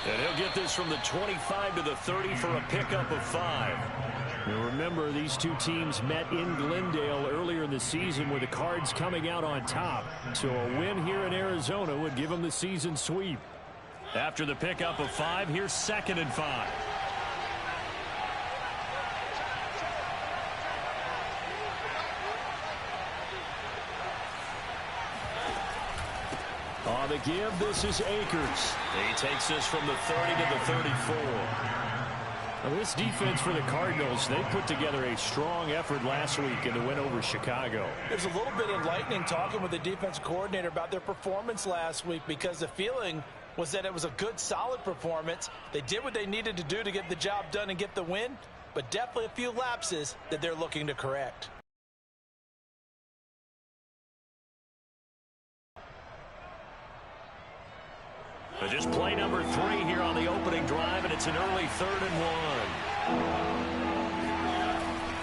And he'll get this from the 25 to the 30 for a pickup of 5. Now remember, these two teams met in Glendale earlier in the season with the Cards coming out on top. So a win here in Arizona would give them the season sweep. After the pickup of 5, here's 2nd and 5. On the give, this is Akers. He takes this from the 30 to the 34. Now this defense for the Cardinals, they put together a strong effort last week in the win over Chicago. There's a little bit enlightening talking with the defense coordinator about their performance last week, because the feeling was that it was a good, solid performance. They did what they needed to do to get the job done and get the win, but definitely a few lapses that they're looking to correct. Just play number 3 here on the opening drive, and it's an early 3rd and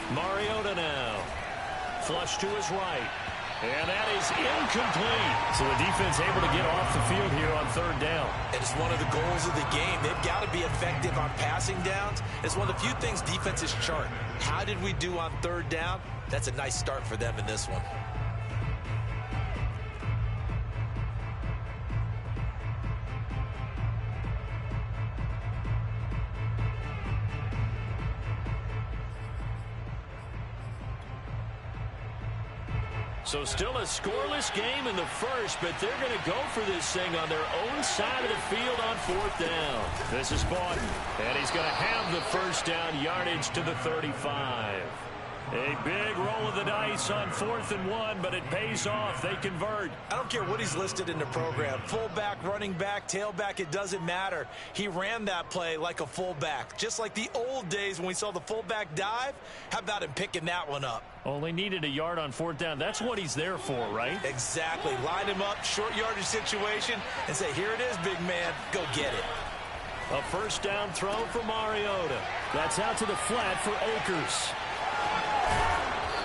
1. Mariota now. Flush to his right. And that is incomplete. So the defense able to get off the field here on 3rd down. And it's one of the goals of the game. They've got to be effective on passing downs. It's one of the few things defenses chart. How did we do on 3rd down? That's a nice start for them in this one. So still a scoreless game in the first, but they're going to go for this thing on their own side of the field on 4th down. This is Bawden, and he's going to have the first down yardage to the 35. A big roll of the dice on 4th and 1, but it pays off. They convert. I don't care what he's listed in the program. Fullback, running back, tailback, it doesn't matter. He ran that play like a fullback. Just like the old days when we saw the fullback dive. How about him picking that one up? Only needed a yard on 4th down. That's what he's there for, right? Exactly. Line him up, short yardage situation, and say, here it is, big man. Go get it. A first down throw for Mariota. That's out to the flat for Akers.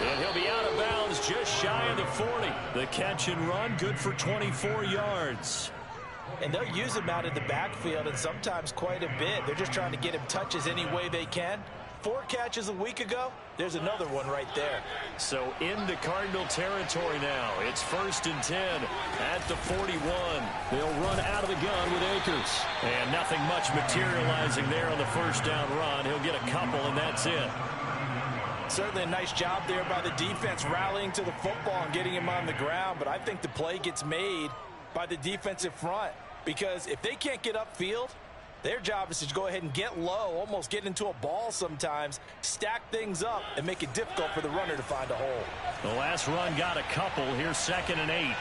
And he'll be out of bounds just shy of the 40. The catch and run, good for 24 yards. And they'll use him out of the backfield, and sometimes quite a bit. They're just trying to get him touches any way they can. 4 catches a week ago. There's another one right there. So into Cardinal territory now. It's 1st and 10 at the 41. They'll run out of the gun with Akers. And nothing much materializing there on the first down run. He'll get a couple, and that's it. Certainly a nice job there by the defense rallying to the football and getting him on the ground. But I think the play gets made by the defensive front, because if they can't get upfield, their job is to go ahead and get low, almost get into a ball sometimes, stack things up, and make it difficult for the runner to find a hole. The last run got a couple. Here's 2nd and 8.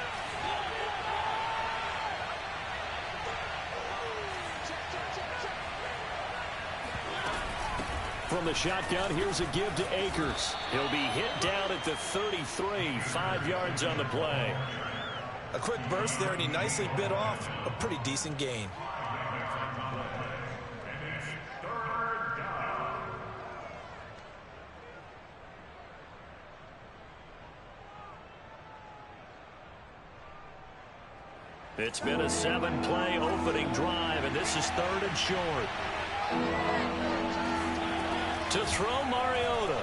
From the shotgun, here's a give to Akers. He'll be hit down at the 33, 5 yards on the play. A quick burst there, and he nicely bit off a pretty decent gain. It's been a 7-play opening drive, and this is 3rd and short. To throw, Mariota.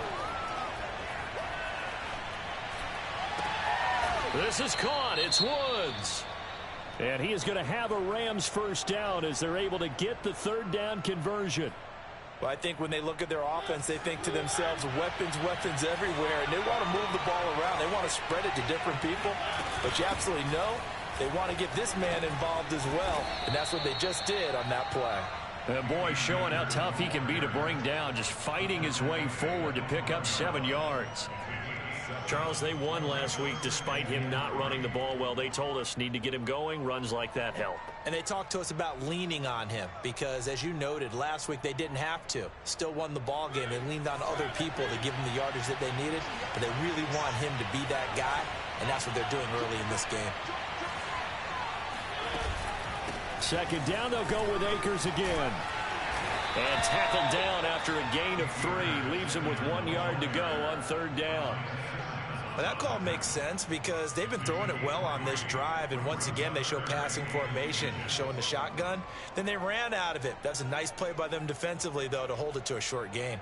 This is caught. It's Woods. And he is going to have a Rams first down as they're able to get the 3rd down conversion. Well, I think when they look at their offense, they think to themselves, weapons, weapons everywhere, and they want to move the ball around. They want to spread it to different people, but you absolutely know they want to get this man involved as well, and that's what they just did on that play. And boy, showing how tough he can be to bring down, just fighting his way forward to pick up 7 yards. Charles, they won last week despite him not running the ball well. They told us need to get him going. Runs like that help. And they talked to us about leaning on him because, as you noted, last week they didn't have to. Still won the ball game. They leaned on other people to give them the yardage that they needed, but they really want him to be that guy, and that's what they're doing early in this game. 2nd down, they'll go with Akers again. And tackled down after a gain of 3. Leaves him with 1 yard to go on 3rd down. Well, that call makes sense because they've been throwing it well on this drive, and once again they show passing formation, showing the shotgun. Then they ran out of it. That's a nice play by them defensively, though, to hold it to a short gain.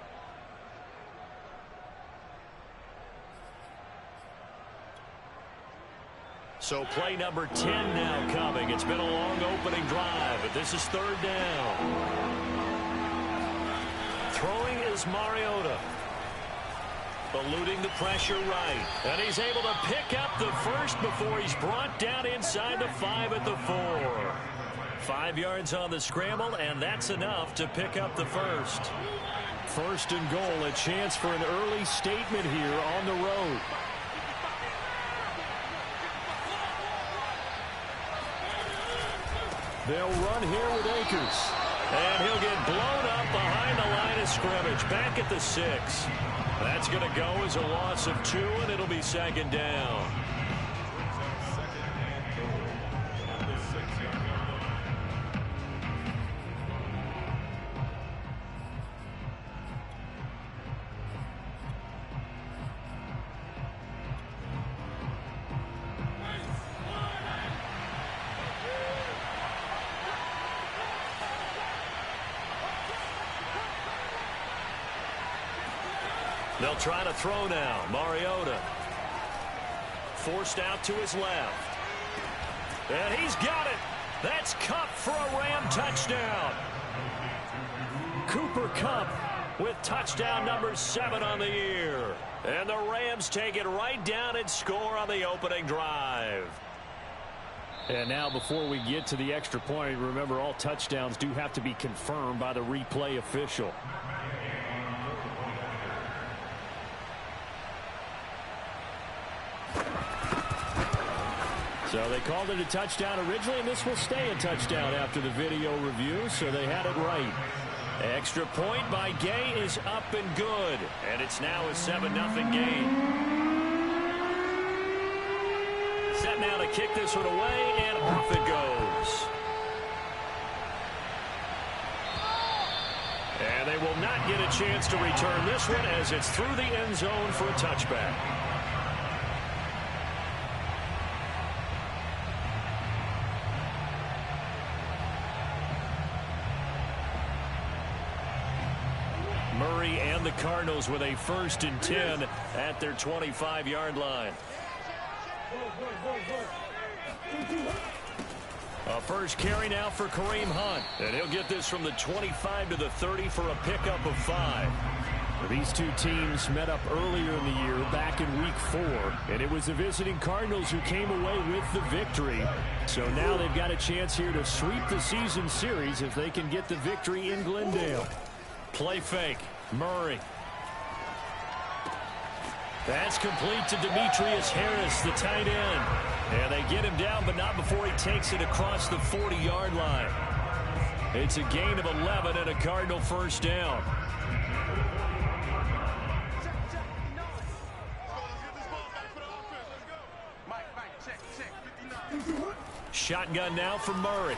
So play number 10 now coming. It's been a long opening drive, but this is third down. Throwing is Mariota. Eluding the pressure right. And he's able to pick up the first before he's brought down inside the 5 at the 4. 5 yards on the scramble, and that's enough to pick up the first. First and goal, a chance for an early statement here on the road. They'll run here with Akers. And he'll get blown up behind the line of scrimmage. Back at the 6. That's going to go as a loss of 2, and it'll be second down. They'll try to throw now. Mariota forced out to his left. And he's got it. That's Kupp for a Ram touchdown. Cooper Kupp with touchdown number 7 on the year. And the Rams take it right down and score on the opening drive. And now before we get to the extra point, remember all touchdowns do have to be confirmed by the replay official. So they called it a touchdown originally, and this will stay a touchdown after the video review, so they had it right. Extra point by Gay is up and good, and it's now a 7-0 game. Set now to kick this one away, and off it goes. And they will not get a chance to return this one as it's through the end zone for a touchback. Murray and the Cardinals with a 1st and 10 at their 25-yard line. A first carry now for Kareem Hunt. And he'll get this from the 25 to the 30 for a pickup of 5. These two teams met up earlier in the year, back in week 4. And it was the visiting Cardinals who came away with the victory. So now they've got a chance here to sweep the season series if they can get the victory in Glendale. Play fake. Murray. That's complete to Demetrius Harris, the tight end. And they get him down, but not before he takes it across the 40-yard line. It's a gain of 11 and a Cardinal first down. Shotgun now for Murray.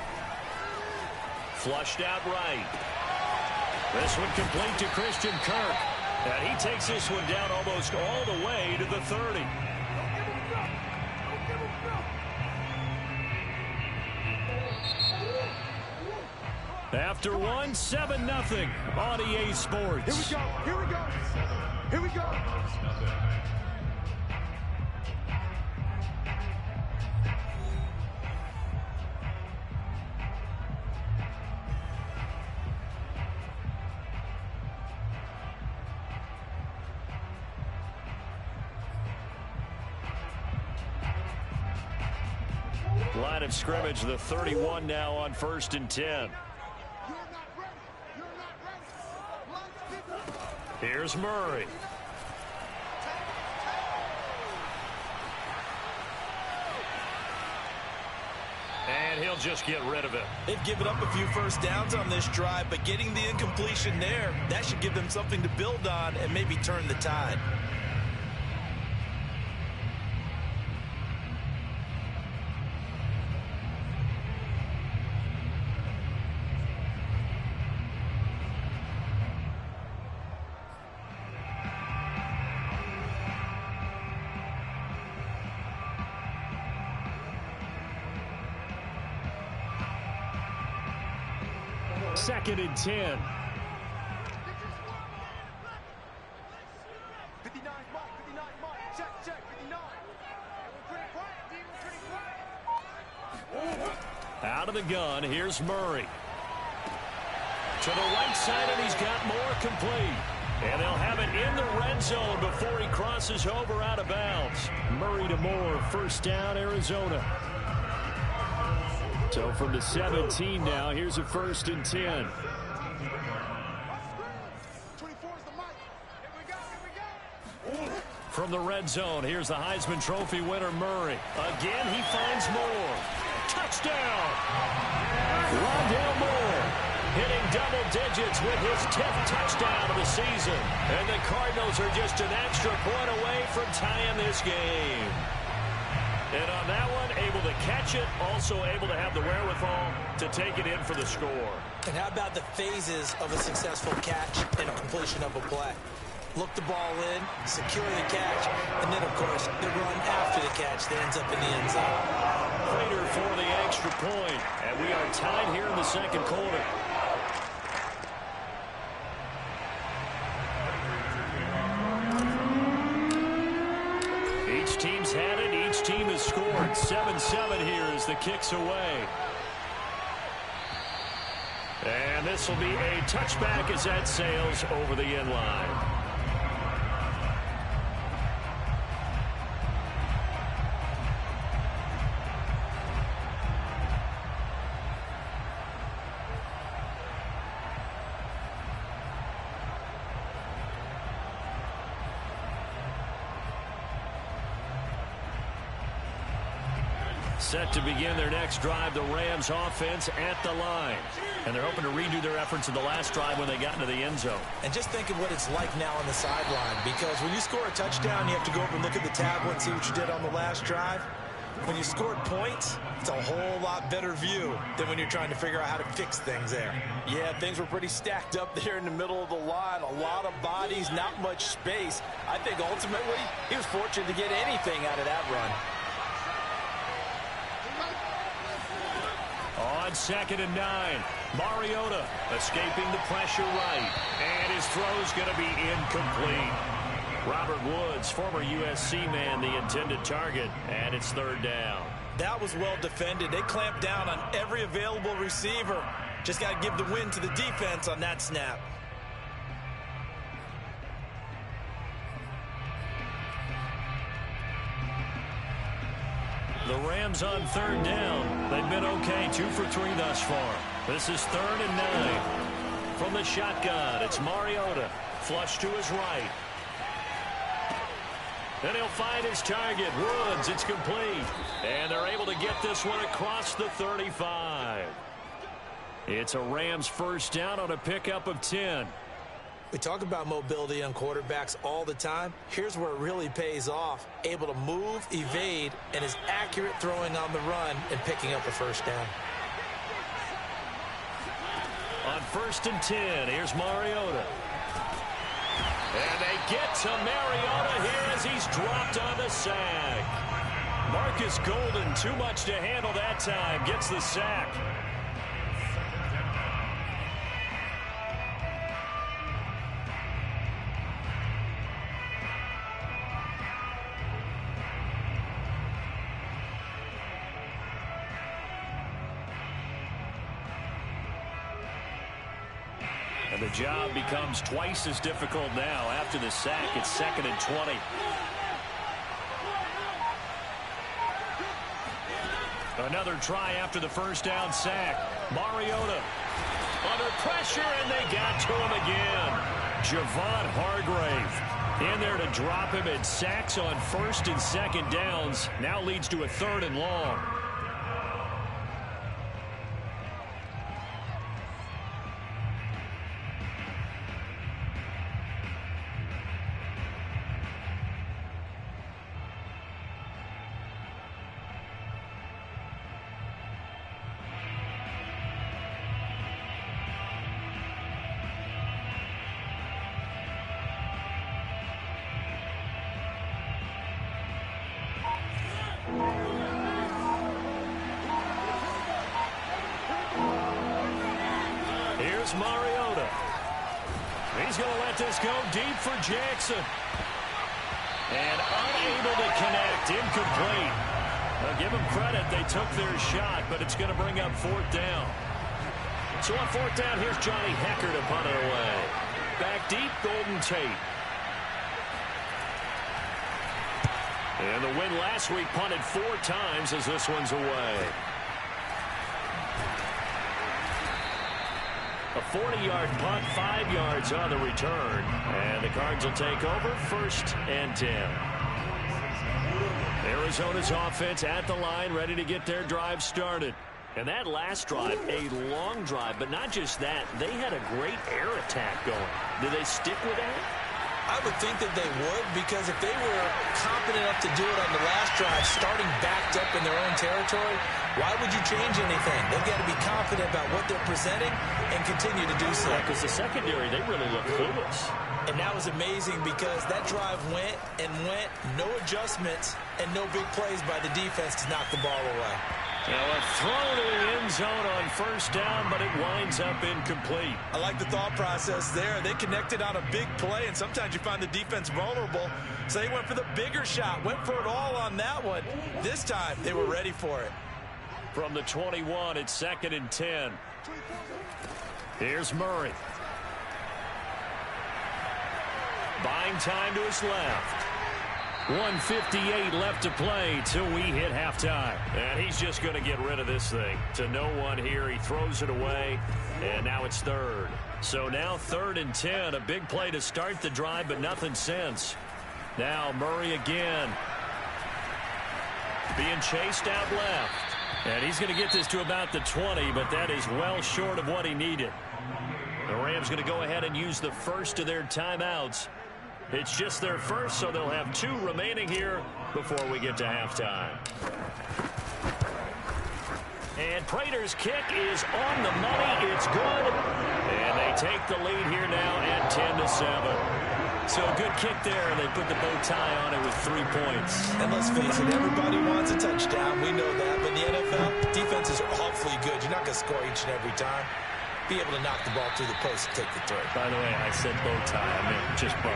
Flushed out right. This one complete to Christian Kirk. And he takes this one down almost all the way to the 30. After one, 7-0 on EA Sports. Here we go. Here we go. Here we go. Line of scrimmage, the 31 now on 1st and 10. Here's Murray. And he'll just get rid of it. They've given up a few first downs on this drive, but getting the incompletion there, that should give them something to build on and maybe turn the tide. 2nd and 10. 59, Mike, 59, Mike. Check, 59. We're pretty quiet, D. We're pretty quiet. Out of the gun, here's Murray. To the right side, and he's got more complete. And they'll have it in the red zone before he crosses over out of bounds. Murray to Moore, first down, Arizona. So from the 17 now, here's a 1st and 10. 24 is the mic. Here we go. From the red zone, here's the Heisman Trophy winner, Murray. Again, he finds Moore. Touchdown! Rondale Moore hitting double digits with his 10th touchdown of the season. And the Cardinals are just an extra point away from tying this game. And on that one, able to catch it, also able to have the wherewithal to take it in for the score. And how about the phases of a successful catch and a completion of a play? Look the ball in, secure the catch, and then, of course, the run after the catch that ends up in the end zone. Prater for the extra point, and we are tied here in the second quarter. Each team's had it. Each team has scored. 7-7 here as the kick's away. And this will be a touchback as that sails over the end line. Set to begin their next drive, the Rams offense at the line. And they're hoping to redo their efforts in the last drive when they got into the end zone. And just think of what it's like now on the sideline, because when you score a touchdown, you have to go over and look at the tablet and see what you did on the last drive. When you scored points, it's a whole lot better view than when you're trying to figure out how to fix things there. Yeah, things were pretty stacked up there in the middle of the line. A lot of bodies, not much space. I think ultimately he was fortunate to get anything out of that run. On 2nd and 9, Mariota escaping the pressure right. And his throw's going to be incomplete. Robert Woods, former USC man, the intended target, and it's 3rd down. That was well defended. They clamped down on every available receiver. Just got to give the win to the defense on that snap. The Rams on 3rd down. They've been okay, 2 for 3 thus far. This is 3rd and 9. From the shotgun, it's Mariota. Flush to his right. Then he'll find his target, Woods. It's complete. And they're able to get this one across the 35. It's a Rams 1st down on a pickup of 10. We talk about mobility on quarterbacks all the time. Here's where it really pays off. Able to move, evade, and is accurate throwing on the run and picking up a 1st down. On 1st and 10, here's Mariota. And they get to Mariota here as he's dropped on the sack. Marcus Golden, too much to handle that time, gets the sack. And the job becomes twice as difficult now after the sack. It's 2nd and 20. Another try after the 1st down sack. Mariota under pressure, and they got to him again. Javon Hargrave in there to drop him, and sacks on 1st and 2nd downs now leads to a 3rd and long. is Mariota. He's going to let this go deep for Jackson. And unable to connect. Incomplete. Now give them credit. They took their shot, but it's going to bring up fourth down. So on fourth down, here's Johnny Hekker to punt it away. Back deep, Golden Tate. And the win last week punted 4 times as this one's away. A 40-yard punt, 5 yards on the return. And the Cards will take over, 1st and 10. Arizona's offense at the line, ready to get their drive started. And that last drive, a long drive, but not just that. They had a great air attack going. Do they stick with that? I would think that they would, because if they were confident enough to do it on the last drive, starting backed up in their own territory, why would you change anything? They've got to be confident about what they're presenting and continue to do so. Because the secondary, they really look clueless. And that was amazing because that drive went and went, no adjustments, and no big plays by the defense to knock the ball away. Now a throw to the end zone on 1st down, but it winds up incomplete. I like the thought process there. They connected on a big play, and sometimes you find the defense vulnerable. So they went for the bigger shot, went for it all on that one. This time, they were ready for it. From the 21, it's 2nd and 10. Here's Murray. Buying time to his left. 1:58 left to play till we hit halftime. And he's just going to get rid of this thing. To no one here. He throws it away. And now it's 3rd. So now 3rd and 10. A big play to start the drive, but nothing since. Now Murray again. Being chased out left. And he's going to get this to about the 20, but that is well short of what he needed. The Rams going to go ahead and use the first of their timeouts. It's just their first, so they'll have 2 remaining here before we get to halftime. And Prater's kick is on the money. It's good. And they take the lead here now at 10-7. So a good kick there. They put the bow tie on it with 3 points. And let's face it, everybody wants a touchdown. We know that. But in the NFL, defenses are awfully good. You're not going to score each and every time. Be able to knock the ball through the post and take the throw. By the way, I said bow tie. I meant just bow.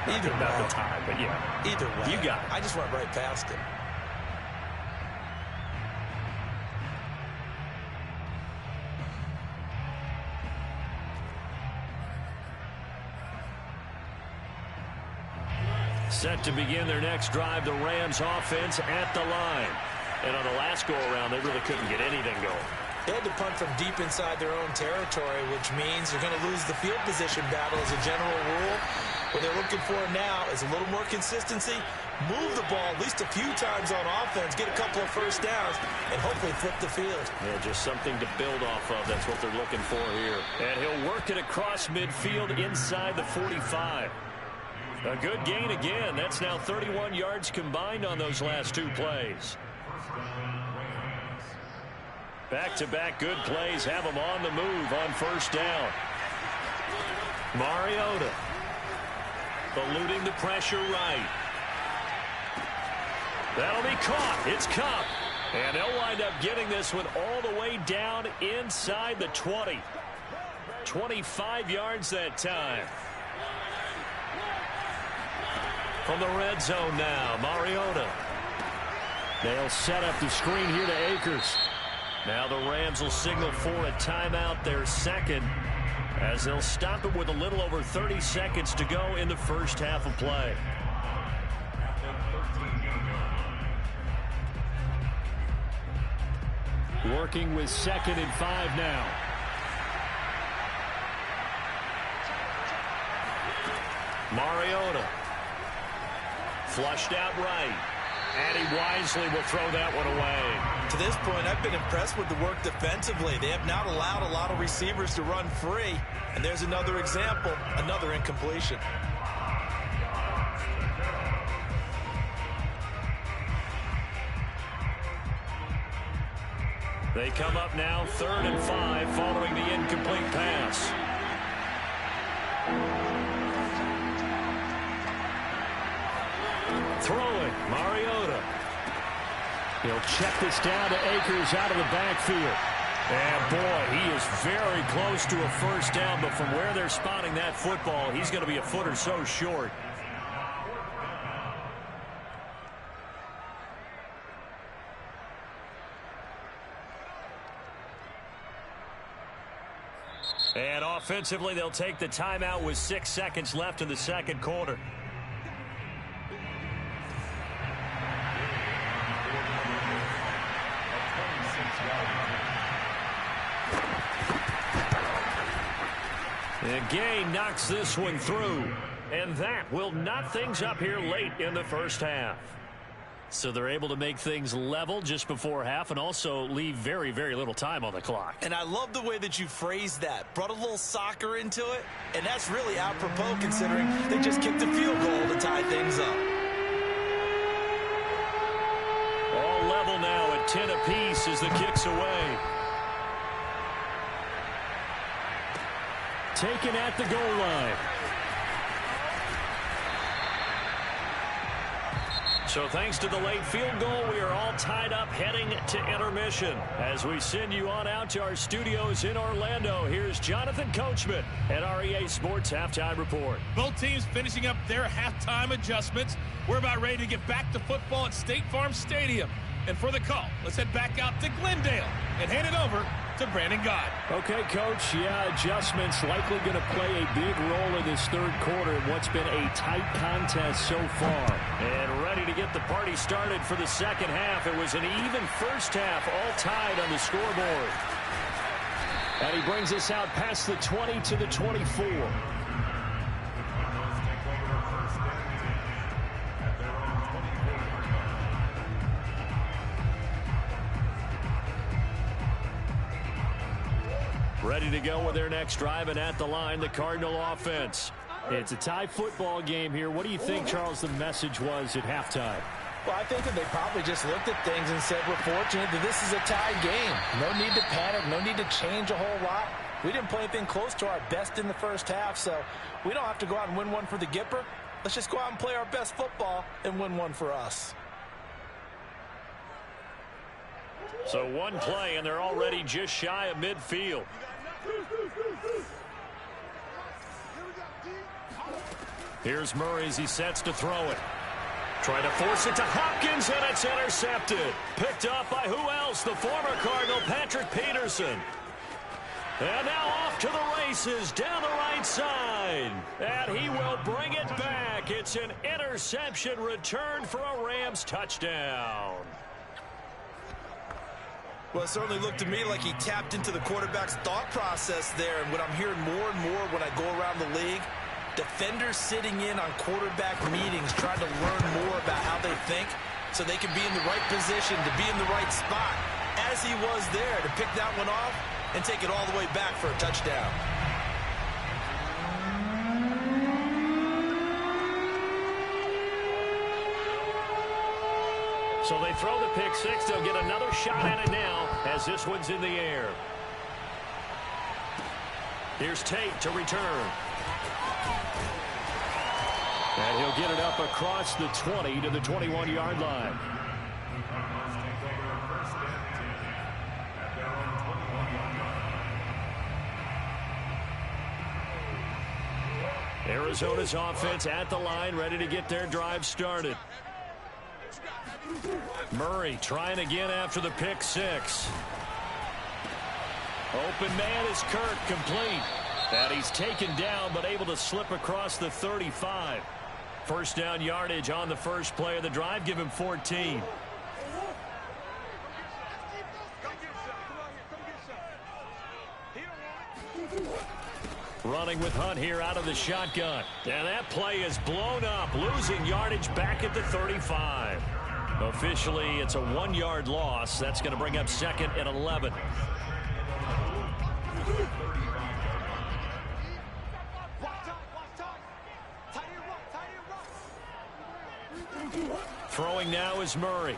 Either about way. the tie, but yeah. Either way. You got it. I just went right past it. Set to begin their next drive, the Rams offense at the line. And on the last go-around, they really couldn't get anything going. They had to punt from deep inside their own territory, which means they're going to lose the field position battle as a general rule. What they're looking for now is a little more consistency, move the ball at least a few times on offense, get a couple of first downs, and hopefully flip the field. Yeah, just something to build off of. That's what they're looking for here. And he'll work it across midfield inside the 45. A good gain again. That's now 31 yards combined on those last 2 plays. Back-to-back good plays have them on the move on 1st down. Mariota eluding the pressure right. That'll be caught. It's Kupp. And they'll wind up getting this one all the way down inside the 20. 25 yards that time. From the red zone now, Mariota. They'll set up the screen here to Akers. Now the Rams will signal for a timeout, their 2nd, as they'll stop it with a little over 30 seconds to go in the first half of play. Working with 2nd and 5 now. Mariota. Flushed out right. And he wisely will throw that one away. To this point, I've been impressed with the work defensively. They have not allowed a lot of receivers to run free. And there's another example, another incompletion. They come up now 3rd and 5 following the incomplete pass. Throwing, Mariota. He'll check this down to Akers out of the backfield. And boy, he is very close to a first down, but from where they're spotting that football, he's going to be a foot or so short. And offensively, they'll take the timeout with 6 seconds left in the second quarter. And Gay knocks this one through. And that will knot things up here late in the first half. So they're able to make things level just before half and also leave very, very little time on the clock. And I love the way that you phrased that. Brought a little soccer into it. And that's really apropos considering they just kicked a field goal to tie things up. All level now at 10 apiece as the kick's away. Taken at the goal line. So thanks to the late field goal, we are all tied up heading to intermission. As we send you on out to our studios in Orlando, here's Jonathan Coachman at REA Sports Halftime Report. Both teams finishing up their halftime adjustments. We're about ready to get back to football at State Farm Stadium. And for the call, let's head back out to Glendale and hand it over to Brandon Gaudin. Okay, Coach, adjustments likely going to play a big role in this third quarter in what's been a tight contest so far. And ready to get the party started for the second half. It was an even first half, all tied on the scoreboard. And he brings us out past the 20 to the 24. Ready to go with their next drive, and at the line, the Cardinal offense. It's a tie football game here. What do you think, Charles, the message was at halftime? Well, I think that they probably just looked at things and said, we're fortunate that this is a tie game. No need to panic, no need to change a whole lot. We didn't play anything close to our best in the first half, so we don't have to go out and win one for the Gipper. Let's just go out and play our best football and win one for us. So one play, and they're already just shy of midfield. Here's Murray as he sets to throw it. Trying to force it to Hopkins, and it's intercepted. Picked up by who else? The former Cardinal, Patrick Peterson. And now off to the races down the right side. And he will bring it back. It's an interception returned for a Rams touchdown. Well, it certainly looked to me like he tapped into the quarterback's thought process there. And what I'm hearing more and more when I go around the league, defenders sitting in on quarterback meetings trying to learn more about how they think so they can be in the right position, to be in the right spot, as he was there to pick that one off and take it all the way back for a touchdown. So they throw the pick six. They'll get another shot at it now as this one's in the air. Here's Tate to return. And he'll get it up across the 20 to the 21-yard line. Arizona's offense at the line, ready to get their drive started. Murray trying again after the pick six. Open man is Kirk, complete. And he's taken down but able to slip across the 35. First down yardage on the first play of the drive. Give him 14. Running with Hunt here out of the shotgun. And that play is blown up, losing yardage back at the 35. Officially, it's a 1-yard loss. That's going to bring up second and 11. Throwing now is Murray.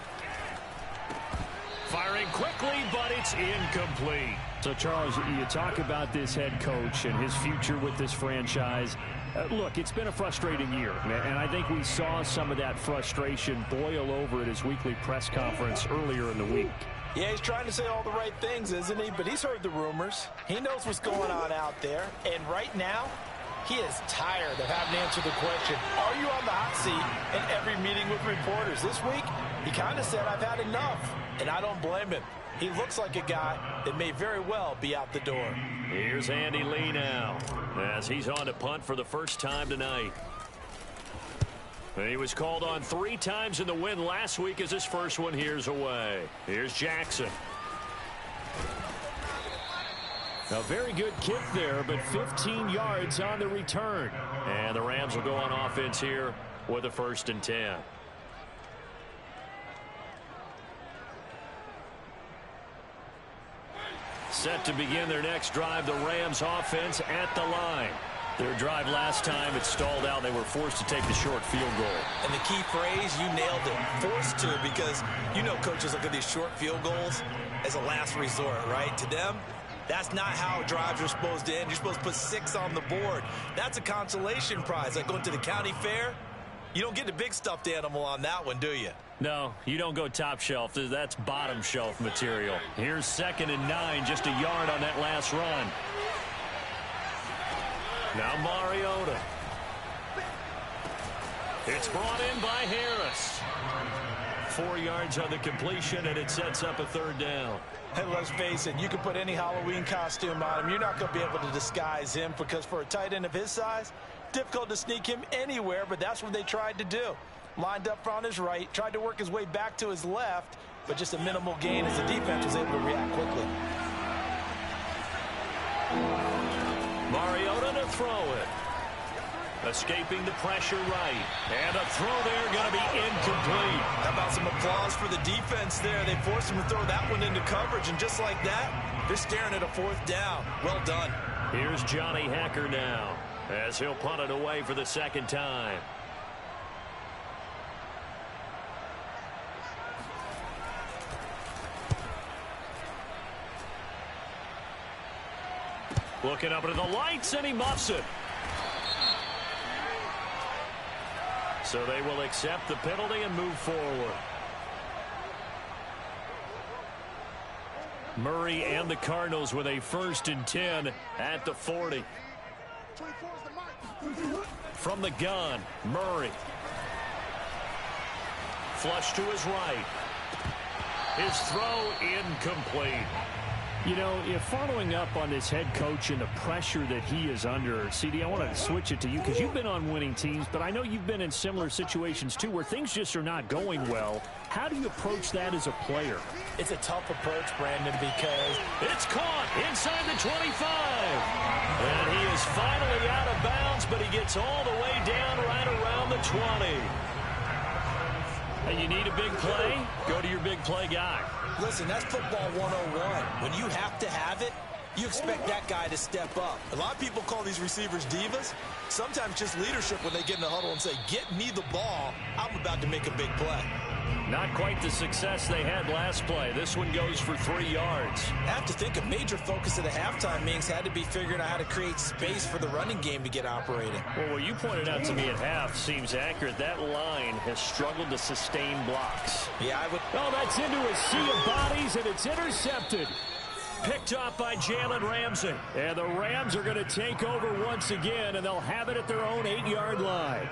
Firing quickly, but it's incomplete. So, Charles, you talk about this head coach and his future with this franchise. Look, it's been a frustrating year, and I think we saw some of that frustration boil over at his weekly press conference earlier in the week. Yeah, he's trying to say all the right things, isn't he? But he's heard the rumors. He knows what's going on out there. And right now, he is tired of having to answer the question, are you on the hot seat in every meeting with reporters? This week, he kind of said, I've had enough. And I don't blame him. He looks like a guy that may very well be out the door. Here's Andy Lee now as he's on to punt for the first time tonight. He was called on 3 times in the win last week as his first one here's away. Here's Jackson. A very good kick there, but 15 yards on the return. And the Rams will go on offense here with a 1st and 10. Set to begin their next drive, the Rams offense at the line. Their drive last time, it stalled out. They were forced to take the short field goal. And the key phrase, you nailed it, forced to, because you know coaches look at these short field goals as a last resort, right? To them, that's not how drives are supposed to end. You're supposed to put 6 on the board. That's a consolation prize. Like going to the county fair, you don't get the big stuffed animal on that one, do you? No, you don't go top shelf. That's bottom shelf material. Here's 2nd and 9, just a yard on that last run. Now Mariota. It's brought in by Harris. 4 yards on the completion, and it sets up a 3rd down. Hey, let's face it, you can put any Halloween costume on him. You're not going to be able to disguise him because for a tight end of his size, difficult to sneak him anywhere, but that's what they tried to do. Lined up on his right, tried to work his way back to his left, but just a minimal gain as the defense was able to react quickly. Mariota to throw it. Escaping the pressure right. And a throw there going to be incomplete. How about some applause for the defense there? They forced him to throw that one into coverage, and just like that, they're staring at a 4th down. Well done. Here's Johnny Hacker now as he'll punt it away for the 2nd time. Looking up into the lights, and he muffs it. So they will accept the penalty and move forward. Murray and the Cardinals with a 1st and 10 at the 40. From the gun, Murray. Flush to his right. His throw incomplete. You know, if following up on this head coach and the pressure that he is under, CD, I want to switch it to you because you've been on winning teams, but I know you've been in similar situations too where things just are not going well. How do you approach that as a player? It's a tough approach, Brandon, because it's caught inside the 25. And he is finally out of bounds, but he gets all the way down right around the 20. And you need a big play? Go to your big play guy. Listen, that's football 101. When you have to have it, you expect that guy to step up. A lot of people call these receivers divas. Sometimes just leadership when they get in the huddle and say, get me the ball. I'm about to make a big play. Not quite the success they had last play. This one goes for 3 yards. I have to think a major focus of the halftime meetings had to be figuring out how to create space for the running game to get operating. Well, what you pointed out to me at half seems accurate. That line has struggled to sustain blocks. Yeah, I would. Oh, that's into a sea of bodies, and it's intercepted. Picked off by Jalen Ramsey. And the Rams are going to take over once again, and they'll have it at their own 8-yard line.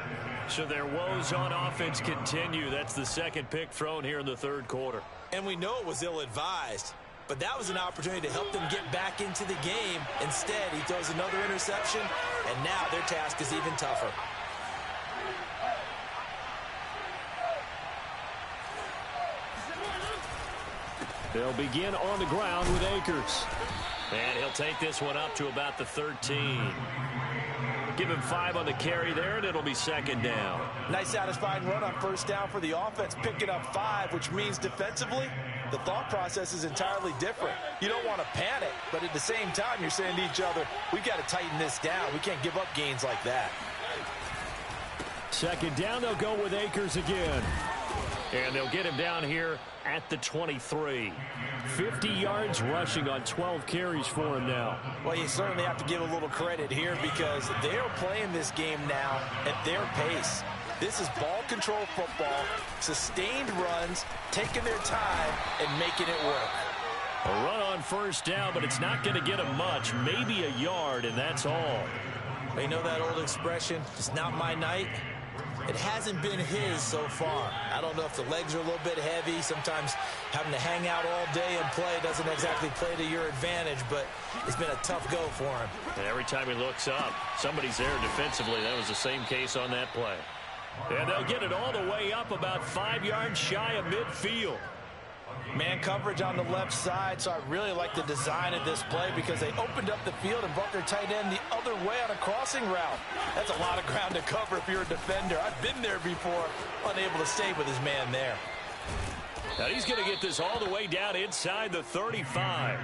So their woes on offense continue. That's the 2nd pick thrown here in the 3rd quarter. And we know it was ill-advised, but that was an opportunity to help them get back into the game. Instead, he throws another interception, and now their task is even tougher. They'll begin on the ground with Akers. And he'll take this one up to about the 13. Give him 5 on the carry there, and it'll be 2nd down. Nice satisfying run on 1st down for the offense, picking up 5, which means defensively, the thought process is entirely different. You don't want to panic, but at the same time, you're saying to each other, we've got to tighten this down. We can't give up gains like that. 2nd down, they'll go with Akers again. And they'll get him down here at the 23. 50 yards rushing on 12 carries for him now. Well, you certainly have to give a little credit here because they're playing this game now at their pace. This is ball control football, sustained runs, taking their time, and making it work. A run on first down, but it's not going to get him much. Maybe a yard, and that's all. You know that old expression, it's not my night? It hasn't been his so far. I don't know if the legs are a little bit heavy. Sometimes having to hang out all day and play doesn't exactly play to your advantage, but it's been a tough go for him. And every time he looks up, somebody's there defensively. That was the same case on that play. And they'll get it all the way up about 5 yards shy of midfield. Man coverage on the left side, so I really like the design of this play because they opened up the field and brought their tight end the other way on a crossing route. That's a lot of ground to cover if you're a defender. I've been there before, unable to stay with his man there. Now he's going to get this all the way down inside the 35.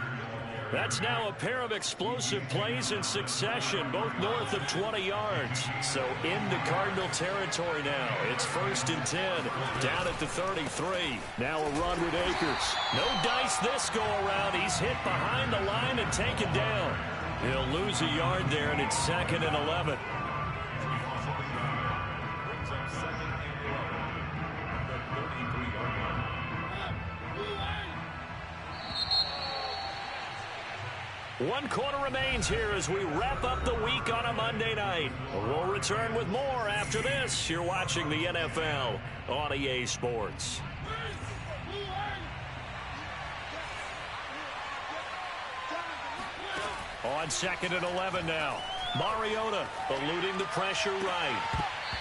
That's now a pair of explosive plays in succession, both north of 20 yards. So into Cardinal territory now. It's 1st and 10, down at the 33. Now a run with Akers. No dice this go-around. He's hit behind the line and taken down. He'll lose a yard there, and it's 2nd and 11. One quarter remains here as we wrap up the week on a Monday night. We'll return with more after this. You're watching the NFL on EA Sports. On 2nd and 11 now. Mariota eluding the pressure right.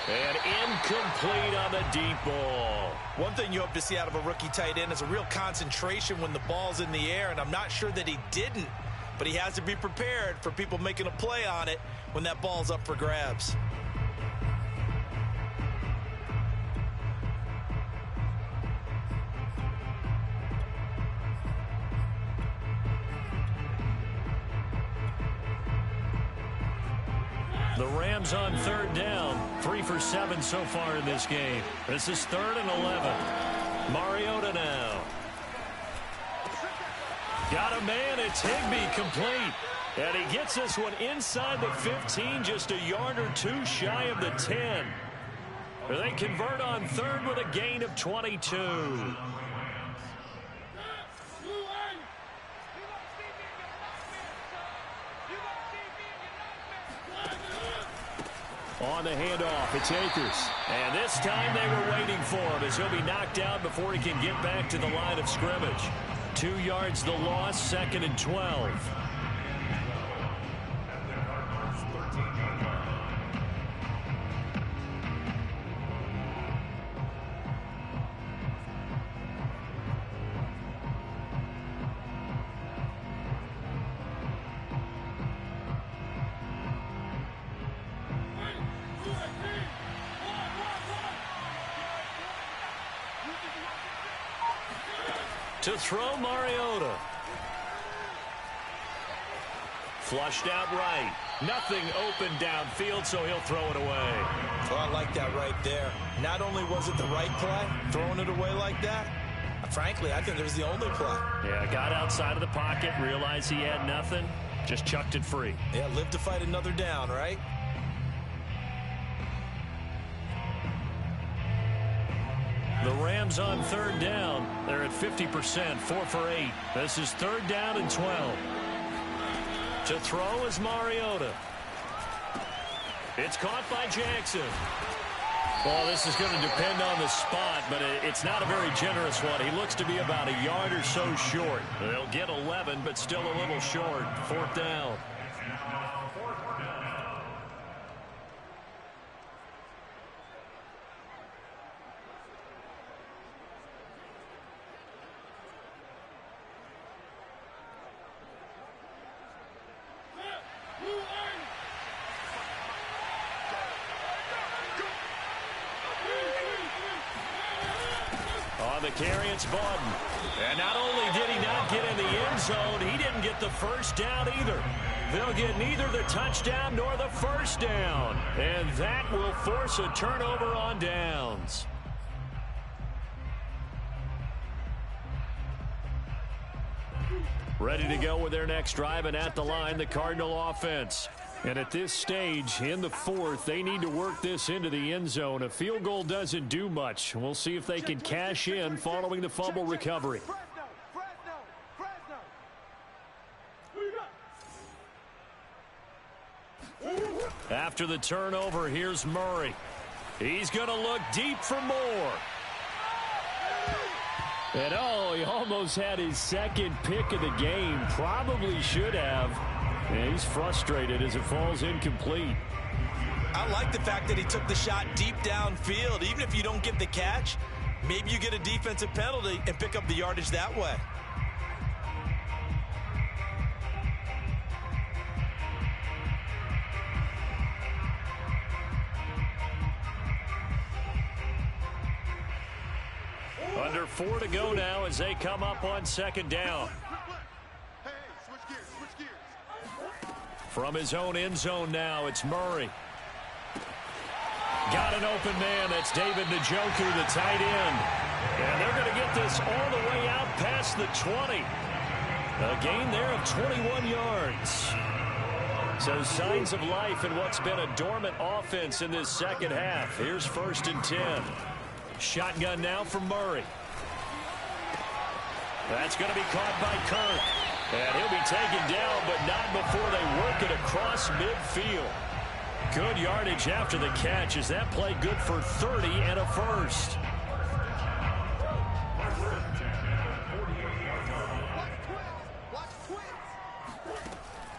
And incomplete on the deep ball. One thing you hope to see out of a rookie tight end is a real concentration when the ball's in the air, and I'm not sure that he didn't. But he has to be prepared for people making a play on it when that ball's up for grabs. The Rams on 3rd down. 3 for 7 so far in this game. This is 3rd and 11. Mariota now. Got a man, it's Higbee complete. And he gets this one inside the 15, just a yard or two shy of the 10. They convert on 3rd with a gain of 22. On the handoff, it's Akers. And this time they were waiting for him as he'll be knocked out before he can get back to the line of scrimmage. 2 yards the loss, 2nd and 12. To throw, Mariota. Flushed out right. Nothing open downfield, so he'll throw it away. Well, I like that right there. Not only was it the right play, throwing it away like that, frankly, I think it was the only play. Yeah, got outside of the pocket, realized he had nothing, just chucked it free. Yeah, live to fight another down, right? The Rams on 3rd down. They're at 50%, 4 for 8. This is 3rd down and 12. To throw is Mariota. It's caught by Jackson. Well, this is going to depend on the spot, but it's not a very generous one. He looks to be about a yard or so short. They'll get 11, but still a little short. 4th down. The carry, it's Bawden. And not only did he not get in the end zone, he didn't get the first down either. They'll get neither the touchdown nor the first down. And that will force a turnover on downs. Ready to go with their next drive, and at the line, the Cardinal offense. And at this stage, in the fourth, they need to work this into the end zone. A field goal doesn't do much. We'll see if they can cash in following the fumble recovery. After the turnover, here's Murray. He's going to look deep for more. And he almost had his second pick of the game. Probably should have. And he's frustrated as it falls incomplete. I like the fact that he took the shot deep downfield. Even if you don't get the catch, maybe you get a defensive penalty and pick up the yardage that way. Under 4 to go now as they come up on second down. From his own end zone now, it's Murray. Got an open man. That's David Njoku, the tight end. And they're going to get this all the way out past the 20. A gain there of 21 yards. So signs of life in what's been a dormant offense in this second half. Here's 1st and 10. Shotgun now from Murray. That's going to be caught by Kirk. And he'll be taken down, but not before they work it across midfield. Good yardage after the catch. Is that play good for 30 and a first?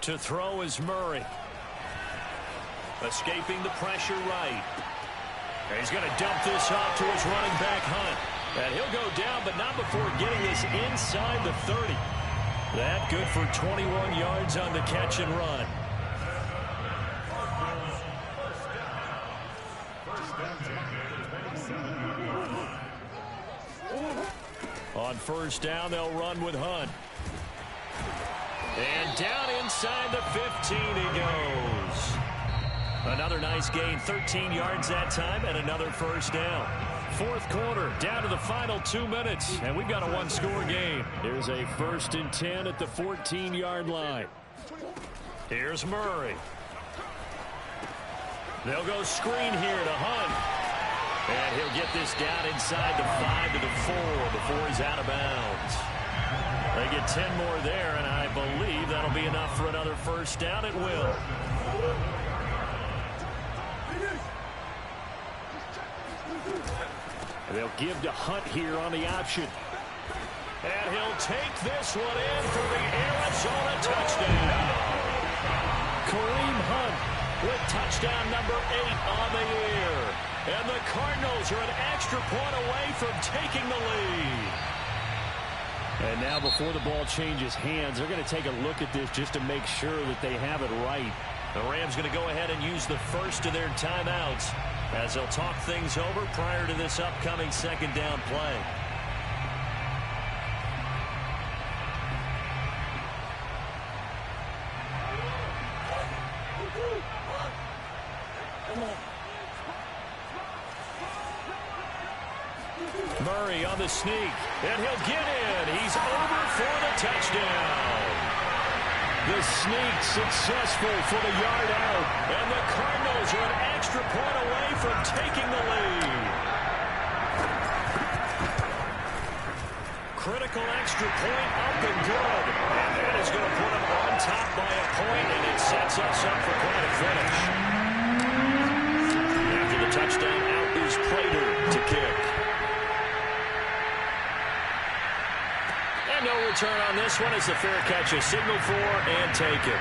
To throw is Murray. Escaping the pressure right. And he's going to dump this off to his running back, Hunt. And he'll go down, but not before getting this inside the 30. That good for 21 yards on the catch and run. On 1st down, they'll run with Hunt. And down inside the 15 he goes. Another nice gain, 13 yards that time, and another 1st down. 4th quarter, down to the final 2 minutes, and we've got a one-score game. Here's a 1st and 10 at the 14-yard line. Here's Murray. They'll go screen here to Hunt. And he'll get this down inside the 5 to the 4 before he's out of bounds. They get 10 more there, and I believe that'll be enough for another 1st down. It will. They'll give to Hunt here on the option. And he'll take this one in for the Arizona touchdown. Kareem Hunt with touchdown number 8 on the year. And the Cardinals are an extra point away from taking the lead. And now before the ball changes hands, they're going to take a look at this just to make sure that they have it right. The Rams going to go ahead and use the first of their timeouts as they'll talk things over prior to this upcoming 2nd down play. Murray on the sneak, and he'll get in. He's over for the touchdown. The sneak successful for the yard out, and the Cardinals are an extra point away from taking the lead. Critical extra point up and good, and that is going to put them on top by a point, and it sets us up for quite a finish. After the touchdown, out is Prater to kick. No return on this one as the fair catch is signaled for and taken.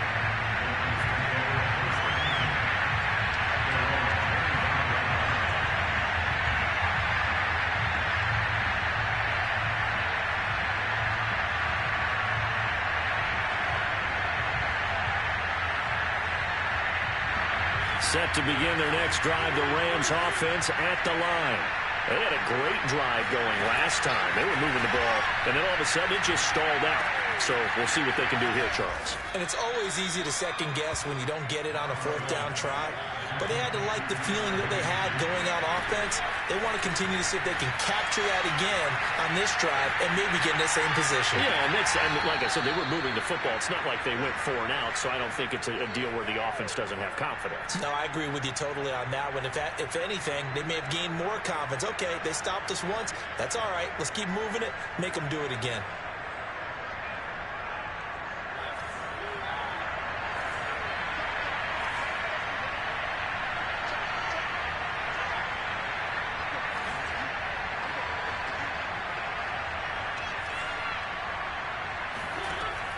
Set to begin their next drive, the Rams offense at the line. They had a great drive going last time. They were moving the ball, and then all of a sudden it just stalled out. So we'll see what they can do here, Charles. And it's always easy to second guess when you don't get it on a fourth down try. But they had to like the feeling that they had going on offense. They want to continue to see if they can capture that again on this drive and maybe get in the same position. Yeah, and like I said, they were moving the football. It's not like they went 4 and out, so I don't think it's a deal where the offense doesn't have confidence. No, I agree with you totally on that one. If anything, they may have gained more confidence. Okay, they stopped us once. That's all right. Let's keep moving it. Make them do it again.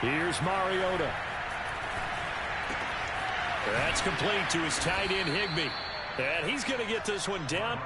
Here's Mariota. That's complete to his tight end, Higbee. And he's going to get this one down.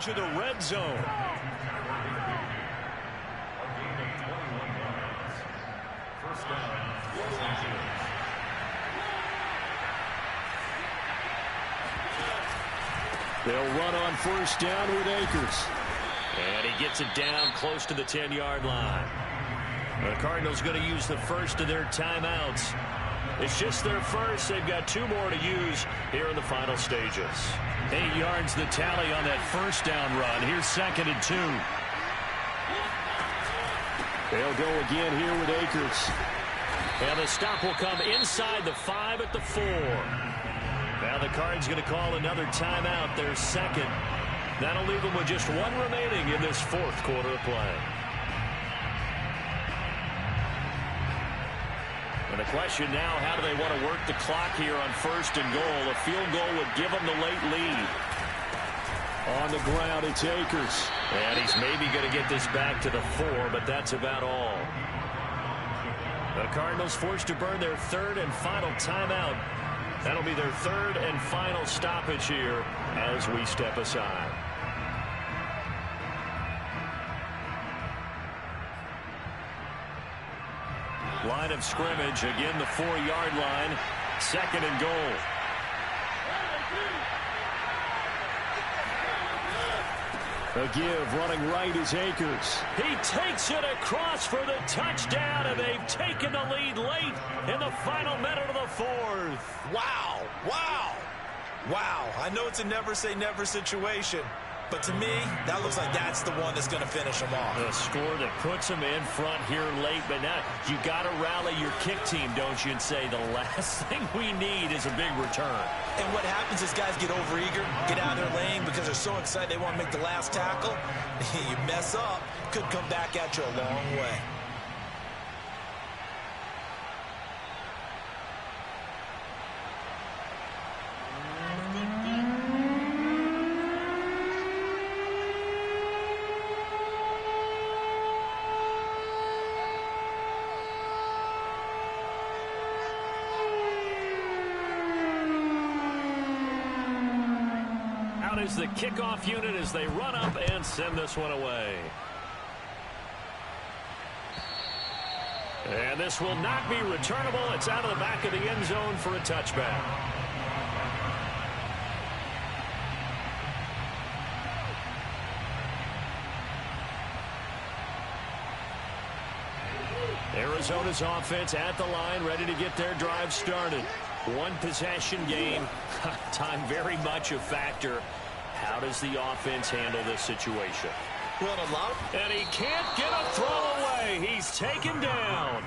To the red zone. They'll run on first down with Akers. And he gets it down close to the 10-yard line. The Cardinals going to use the first of their timeouts. It's just their first. They've got 2 more to use here in the final stages. 8 yards the tally on that first down run. Here's 2nd and 2. They'll go again here with Akers. And the stop will come inside the 5 at the 4. Now the Cards going to call another timeout, their second. That'll leave them with just 1 remaining in this 4th quarter of play. And the question now, how do they want to work the clock here on 1st and goal? A field goal would give them the late lead. On the ground, it's Akers. And he's maybe going to get this back to the 4, but that's about all. The Cardinals forced to burn their 3rd and final timeout. That'll be their 3rd and final stoppage here as we step aside. Line of scrimmage, again the 4-yard line. 2nd and goal. A give, running right is Akers. He takes it across for the touchdown, and they've taken the lead late in the final minute of the 4th. Wow, wow, wow. I know it's a never say never situation, but to me, that looks like that's the one that's going to finish them off. The score that puts them in front here late, but now you got to rally your kick team, don't you, and say the last thing we need is a big return. And what happens is guys get overeager, get out of their lane because they're so excited they want to make the last tackle. You mess up, could come back at you a long way. Is the kickoff unit as they run up and send this one away. And this will not be returnable. It's out of the back of the end zone for a touchback. Arizona's offense at the line, ready to get their drive started. 1 possession game. Time very much a factor. How does the offense handle this situation? Well, and he can't get a throw away. He's taken down.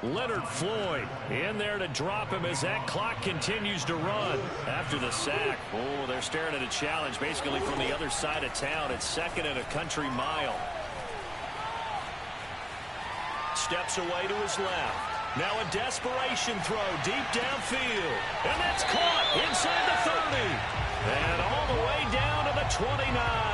Leonard Floyd in there to drop him as that clock continues to run after the sack. Oh, they're staring at a challenge basically from the other side of town. It's 2nd and a country mile. Steps away to his left. Now a desperation throw deep downfield. And that's caught inside the 30. And all the way down to the 29.